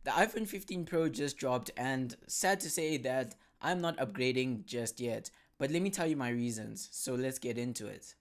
The iPhone 15 Pro just dropped, and sad to say that I'm not upgrading just yet. But let me tell you my reasons, so let's get into it.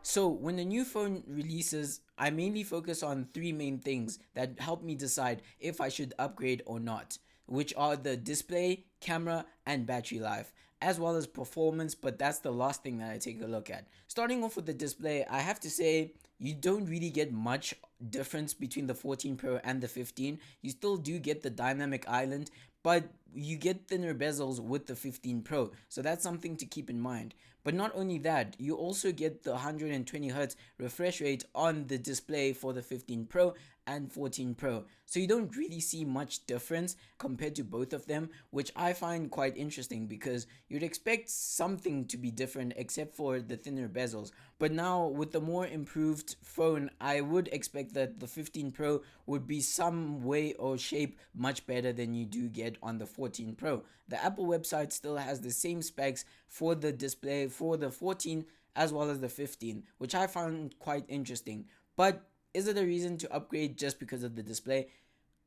So, when the new phone releases, I mainly focus on three main things that help me decide if I should upgrade or not, which are the display, camera, and battery life, as well as performance. But that's the last thing that I take a look at. Starting off with the display, I have to say you don't really get much difference between the 14 Pro and the 15. You still do get the dynamic island, but you get thinner bezels with the 15 Pro, so that's something to keep in mind. But not only that, you also get the 120Hz refresh rate on the display for the 15 Pro and 14 Pro, so you don't really see much difference compared to both of them, which I find quite interesting because you'd expect something to be different except for the thinner bezels. But now with the more improved phone, I would expect that the 15 Pro would be some way or shape much better than you do get on the 14 Pro. The Apple website still has the same specs for the display for the 14 as well as the 15, which I found quite interesting. But is it a reason to upgrade just because of the display?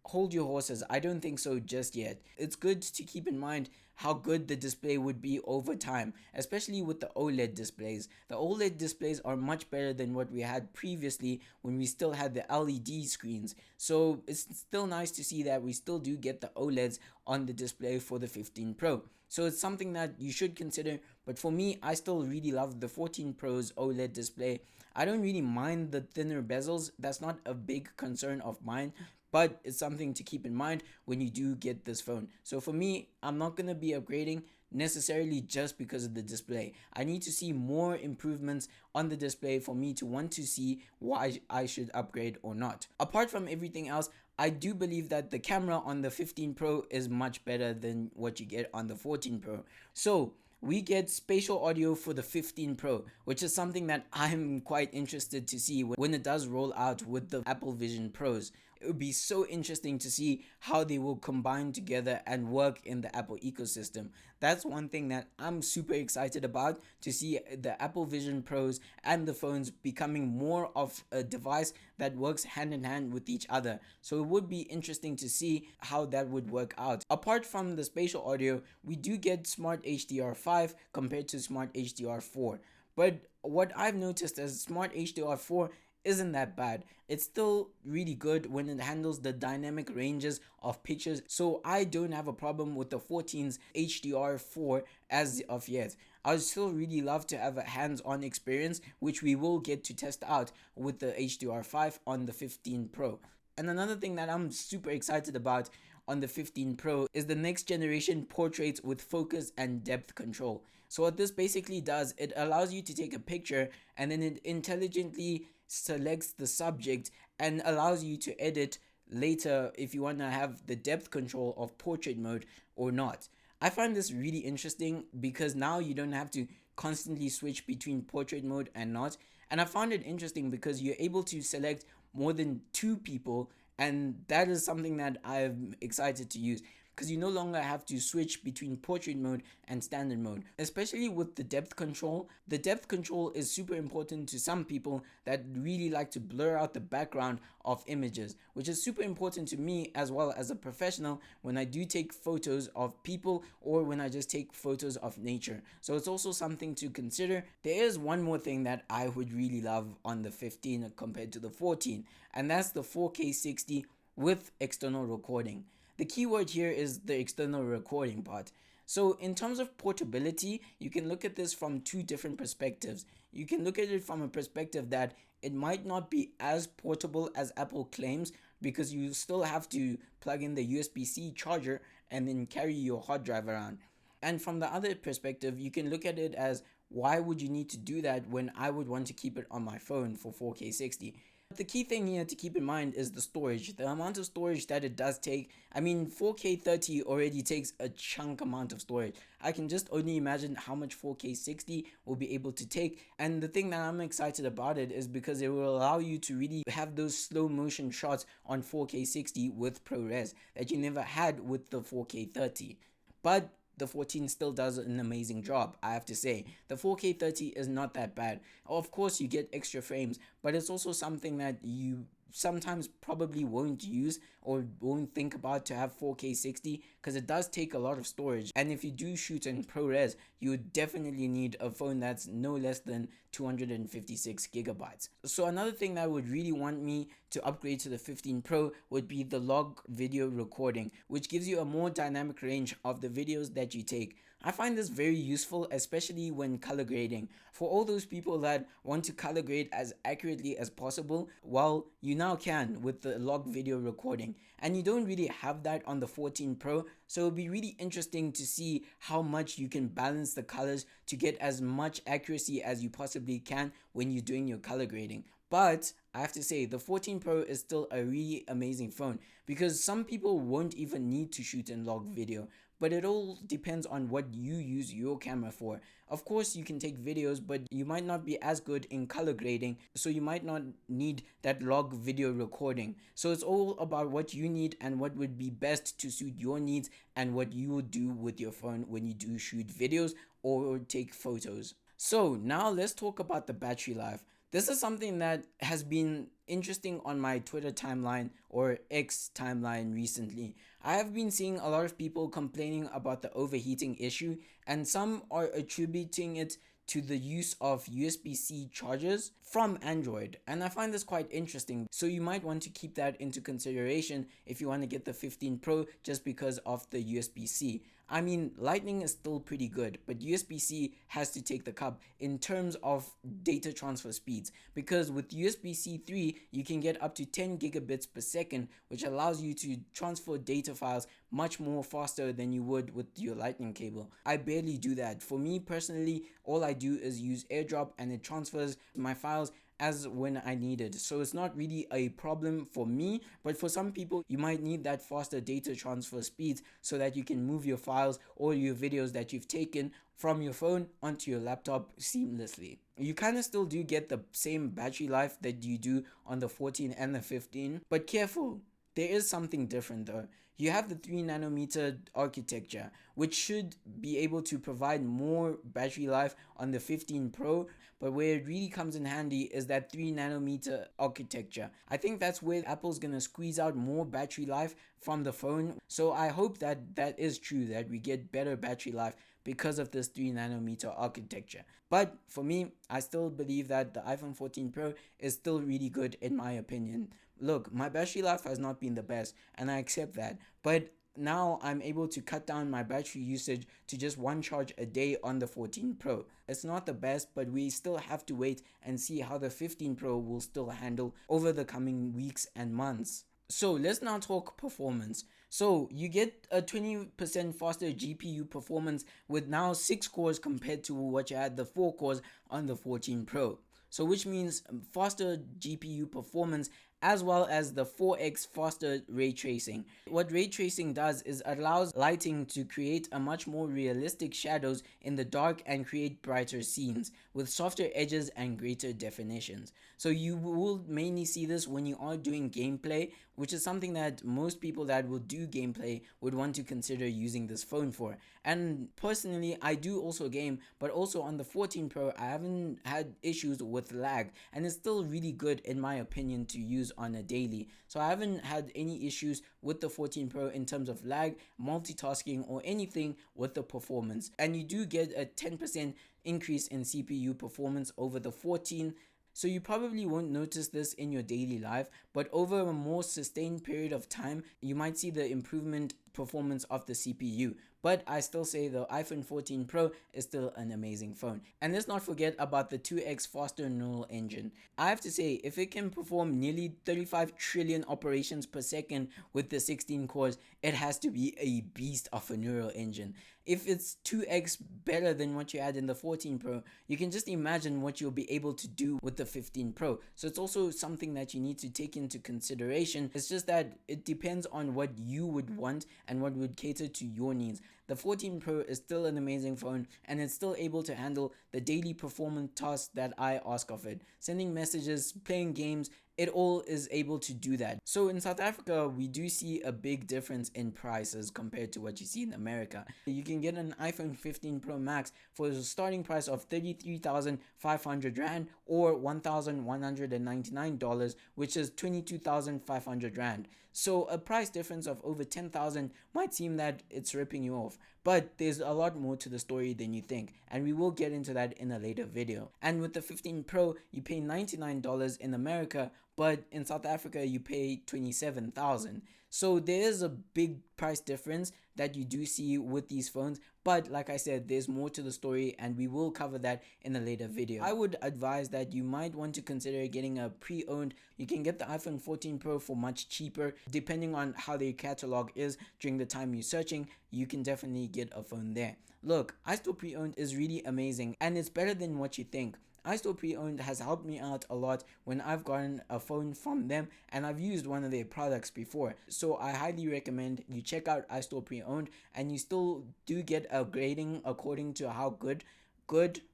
Hold your horses. I don't think so just yet. It's good to keep in mind how good the display would be over time, especially with the OLED displays. The OLED displays are much better than what we had previously when we still had the LED screens. So it's still nice to see that we still do get the OLEDs on the display for the 15 Pro. So it's something that you should consider. But for me, I still really love the 14 Pro's OLED display. I don't really mind the thinner bezels. That's not a big concern of mine, but it's something to keep in mind when you do get this phone. So for me, I'm not going to be upgrading necessarily just because of the display. I need to see more improvements on the display for me to want to see why I should upgrade or not. Apart from everything else, I do believe that the camera on the 15 Pro is much better than what you get on the 14 Pro. So we get spatial audio for the 15 Pro, which is something that I'm quite interested to see when it does roll out with the Apple Vision Pros. It would be so interesting to see how they will combine together and work in the Apple ecosystem. That's one thing that I'm super excited about, to see the Apple Vision Pros and the phones becoming more of a device that works hand in hand with each other. So it would be interesting to see how that would work out. Apart from the spatial audio, we do get Smart HDR5 compared to Smart HDR4. But what I've noticed is Smart HDR4 isn't that bad. It's still really good when it handles the dynamic ranges of pictures, so I don't have a problem with the 14's HDR4 as of yet. I would still really love to have a hands-on experience, which we will get to test out with the HDR5 on the 15 Pro. And another thing that I'm super excited about on the 15 Pro is the next generation portraits with focus and depth control. So what this basically does, it allows you to take a picture and then it intelligently selects the subject and allows you to edit later if you want to have the depth control of portrait mode or not. I find this really interesting because now you don't have to constantly switch between portrait mode and not. And I found it interesting because you're able to select more than two people, and that is something that I'm excited to use because you no longer have to switch between portrait mode and standard mode. Especially with the depth control. The depth control is super important to some people that really like to blur out the background of images, which is super important to me as well as a professional when I do take photos of people or when I just take photos of nature. So it's also something to consider. There is one more thing that I would really love on the 15 compared to the 14, and that's the 4K 60 with external recording. The keyword here is the external recording part. So in terms of portability, you can look at this from two different perspectives. You can look at it from a perspective that it might not be as portable as Apple claims because you still have to plug in the USB-C charger and then carry your hard drive around. And from the other perspective, you can look at it as, why would you need to do that when I would want to keep it on my phone for 4K 60? The key thing here to keep in mind is the storage, the amount of storage that it does take. I mean, 4K 30 already takes a chunk amount of storage. I can just only imagine how much 4K 60 will be able to take. And the thing that I'm excited about it is because it will allow you to really have those slow motion shots on 4K 60 with ProRes that you never had with the 4K 30. But the 14 still does an amazing job, I have to say. The 4K 30 is not that bad. Of course, you get extra frames, but it's also something that you sometimes probably won't use or won't think about to have 4K 60, because it does take a lot of storage. And if you do shoot in ProRes, you would definitely need a phone that's no less than 256 gigabytes. So another thing that would really want me to upgrade to the 15 Pro would be the log video recording, which gives you a more dynamic range of the videos that you take. I find this very useful, especially when color grading. For all those people that want to color grade as accurately as possible, well, you now can with the log video recording. And you don't really have that on the 14 Pro, so it'll be really interesting to see how much you can balance the colors to get as much accuracy as you possibly can when you're doing your color grading. But I have to say, the 14 Pro is still a really amazing phone, because some people won't even need to shoot in log video. But it all depends on what you use your camera for. Of course, you can take videos, but you might not be as good in color grading, so you might not need that log video recording. So it's all about what you need and what would be best to suit your needs and what you would do with your phone when you do shoot videos or take photos. So now let's talk about the battery life. This is something that has been interesting on my Twitter timeline or X timeline recently. I have been seeing a lot of people complaining about the overheating issue, and some are attributing it to the use of USB-C chargers from Android, and I find this quite interesting. So you might want to keep that into consideration if you want to get the 15 Pro just because of the USB-C. I mean, Lightning is still pretty good, but USB-C has to take the cup in terms of data transfer speeds, because with USB-C 3 you can get up to 10 gigabits per second, which allows you to transfer data files much more faster than you would with your Lightning cable. I barely do that. For me personally, all I do is use AirDrop and it transfers my files as when I need it. So it's not really a problem for me, but for some people you might need that faster data transfer speeds so that you can move your files or your videos that you've taken from your phone onto your laptop seamlessly. You kind of still do get the same battery life that you do on the 14 and the 15, but careful, there is something different though. You have the 3 nanometer architecture, which should be able to provide more battery life on the 15 Pro, but where it really comes in handy is that 3 nanometer architecture. I think that's where Apple's gonna squeeze out more battery life from the phone. So I hope that that is true, that we get better battery life because of this 3 nanometer architecture. But for me, I still believe that the iPhone 14 Pro is still really good in my opinion. Look, my battery life has not been the best, and I accept that, but now I'm able to cut down my battery usage to just one charge a day on the 14 Pro. It's not the best, but we still have to wait and see how the 15 Pro will still handle over the coming weeks and months. So let's now talk performance. So you get a 20% faster GPU performance with now 6 cores compared to what you had the 4 cores on the 14 Pro. So which means faster GPU performance as well as the 4x faster ray tracing. What ray tracing does is allows lighting to create a much more realistic shadows in the dark and create brighter scenes with softer edges and greater definitions. So you will mainly see this when you are doing gameplay, which is something that most people that will do gameplay would want to consider using this phone for. And personally, I do also game, but also on the 14 Pro I haven't had issues with lag, and it's still really good in my opinion to use on a daily. So I haven't had any issues with the 14 Pro in terms of lag, multitasking, or anything with the performance. And you do get a 10% increase in CPU performance over the 14. So you probably won't notice this in your daily life, but over a more sustained period of time, you might see the improvement performance of the CPU. But I still say the iPhone 14 Pro is still an amazing phone. And let's not forget about the 2x faster neural engine. I have to say, if it can perform nearly 35 trillion operations per second with the 16 cores, it has to be a beast of a neural engine. If it's 2x better than what you had in the 14 Pro, you can just imagine what you'll be able to do with the 15 Pro. So it's also something that you need to take into consideration. It's just that it depends on what you would want and what would cater to your needs. The 14 Pro is still an amazing phone, and it's still able to handle the daily performance tasks that I ask of it. Sending messages, playing games, it all is able to do that. So in South Africa, we do see a big difference in prices compared to what you see in America. You can get an iPhone 15 Pro Max for a starting price of 33,500 Rand or $1,199, which is 22,500 Rand. So a price difference of over 10,000 might seem that it's ripping you off, but there's a lot more to the story than you think, and we will get into that in a later video. And with the 15 Pro, you pay $99 in America, but in South Africa you pay 27,000. So there is a big price difference that you do see with these phones, but like I said, there's more to the story and we will cover that in a later video. I would advise that you might want to consider getting a pre-owned. You can get the iPhone 14 Pro for much cheaper depending on how their catalog is during the time you're searching. You can definitely get a phone there. Look, iStore pre-owned is really amazing and it's better than what you think. iStore pre-owned has helped me out a lot when I've gotten a phone from them and I've used one of their products before. So I highly recommend you check out iStore pre-owned, and you still do get a grading according to how good,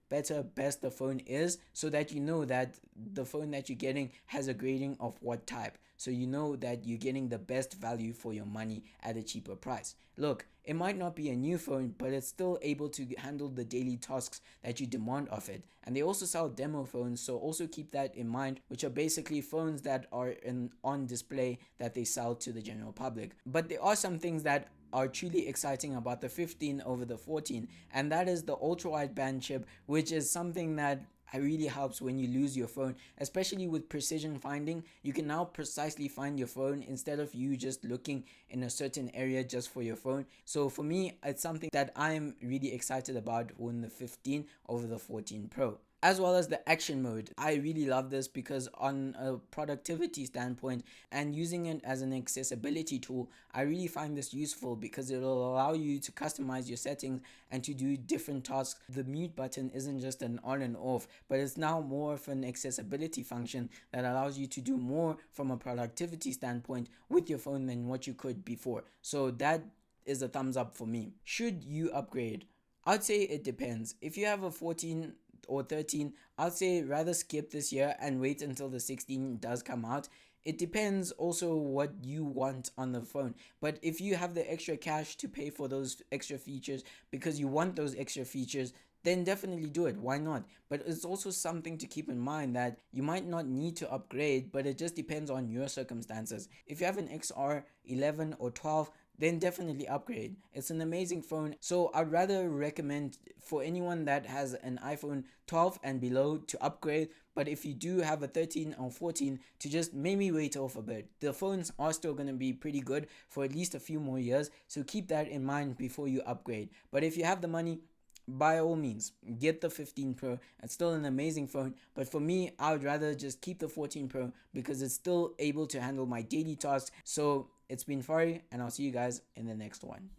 better, best the phone is, so that you know that the phone that you're getting has a grading of what type. So you know that you're getting the best value for your money at a cheaper price. Look, it might not be a new phone, but it's still able to handle the daily tasks that you demand of it. And they also sell demo phones, so also keep that in mind, which are basically phones that are on display that they sell to the general public. But there are some things that are truly exciting about the 15 over the 14, and that is the ultra wideband chip, which is something that really helps when you lose your phone, especially with precision finding. You can now precisely find your phone instead of you just looking in a certain area just for your phone. So for me, it's something that I'm really excited about when the 15 over the 14 Pro. As well as the action mode. I really love this because on a productivity standpoint and using it as an accessibility tool, I really find this useful because it will allow you to customize your settings and to do different tasks. The mute button isn't just an on and off, but it's now more of an accessibility function that allows you to do more from a productivity standpoint with your phone than what you could before. So that is a thumbs up for me. Should you upgrade? I'd say it depends. If you have a 14 or 13, I'd say rather skip this year and wait until the 16 does come out. It depends also what you want on the phone. But if you have the extra cash to pay for those extra features because you want those extra features, then definitely do it. Why not? But it's also something to keep in mind that you might not need to upgrade, but it just depends on your circumstances. If you have an XR 11 or 12, then definitely upgrade. It's an amazing phone. So I'd rather recommend for anyone that has an iPhone 12 and below to upgrade. But if you do have a 13 or 14, to just maybe wait off a bit. The phones are still going to be pretty good for at least a few more years. So keep that in mind before you upgrade. But if you have the money, by all means, get the 15 Pro. It's still an amazing phone, but for me, I would rather just keep the 14 Pro because it's still able to handle my daily tasks. So it's been Fari, and I'll see you guys in the next one.